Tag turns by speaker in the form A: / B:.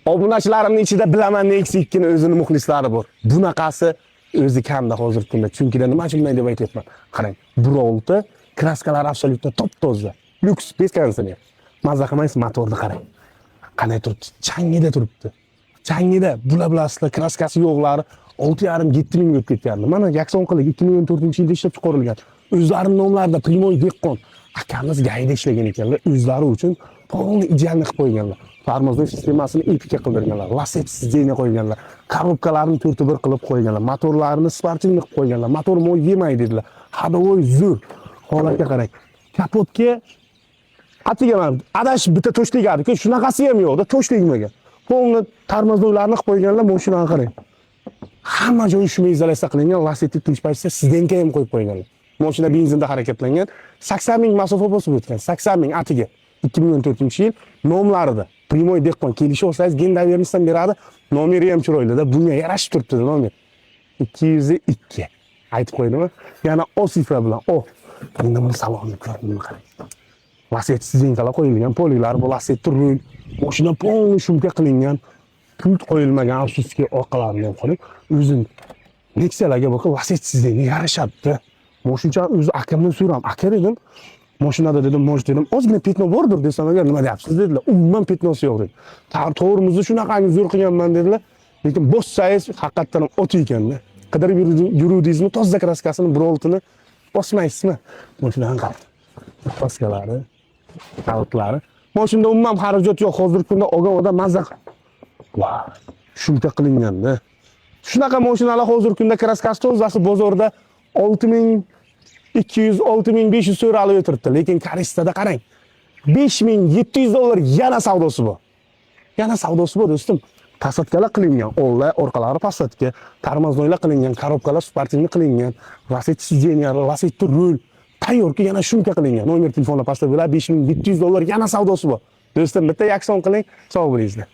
A: Obunachilarimning ichida bilaman X2'ning o'zini muxlislari bor. Bunaqasi o'zi kamda hozirgi kunda. Chunki nima uchun men deb aytyapman. Qarang, Brawl kraskalar absolyutno top-toza. Lyuks beskonsini. Mazza qilmaysiz motorni qarang. Qanday turibdi? Changida turibdi. Changida bulasizlar kraskasi yo'qlari 6,5-7 ming o'tib ketgandi. Mana Jackson qilik 2014-yilda ishlab chiqarilgan. O'zlarining nomlarida Primoy Dehqon akamiz gayda ishlagan ekanlar. O'zlari uchun polni idealni qilib qo'yganlar. Tormozning sistemasini epika qildirganlar. Laset sizdeyni qo'yganlar. Korobkalarni 4-1 qilib qo'yganlar. Motorlarini sportivni qilib qo'yganlar. Motor mo'y yemaydi dedilar. Hadovoy zo'r. Holatga qarang. Kapotga atiga mana adashib bitta to'shligadi. Shunaqasi ham yo'qda, to'shligmagan. Polni tormozlarni qilib qo'yganlar, mashinani qarang. Hamma joyi shumizolyatsiya qilingan, lasetni tinch paytda sizdenka ham qo'yib qo'yganlar. Mashina benzinda harakatlangan, 80 ming masofa bosib o'tgan, 80 ming atiga 2014-yil nomlarida. Primoy Dehqon kelishib olsangiz, gendavernisdan beradi. Nomeri ham chiroyli-da, bunga yarashib turibdi nomer. 202. Aytib qo'ydimmi? Yana o sifra bilan o. Endi buni salonni ko'rdingmi qarang. Laset sizdenkalar qo'yilgan, polilar bu laset rul, mashina polni shumka qilingan. Pult qo'yilmagan, afsuski orqalarini ham qo'yib, o'zim Nexialarga boqib lasetsizlikni yarashabdi. Mashina o'zi akamdan so'ram, aka dedim, mashinada dedim, dedim, ozgina petno bordir desam, agar nima deyapsiz dedilar. Umuman petnosi yo'q dedi. To'g'rimizni shunaqangi zo'r qilganman dedilar. Lekin bossangiz haqiqatan ot ekanda. Qidirib yurudingizmi, toza kraskasini, Brawl'ni bosmaysizmi? Mashinani qarang. Paskalari, qalblari. Mashinada umuman xarajat yo'q. Hozirgi kunda olgan odam mazza Vay, shumka qilinganda. Shunaqa mashinalar hozirgi kunda kraskasi tozasi bozorda 6200, 6500 so'ralib o'tiribdi. Lekin Koreysda qarang. 5700 dollar yana savdosi bor. Yana savdosi bor do'stim. Tasodkalar qilingan, ollar orqalari pasatka, tormozlar qilingan, korobkalar sportivni qilingan, laset sizdeniya, laset rul, tayyorki yana shumka qilingan. Nomer telefonlar pastda bo'ladi, 5700 dollar yana savdosi bor. Do'stim, bitta yakson qiling, sog' bo'lingizlar.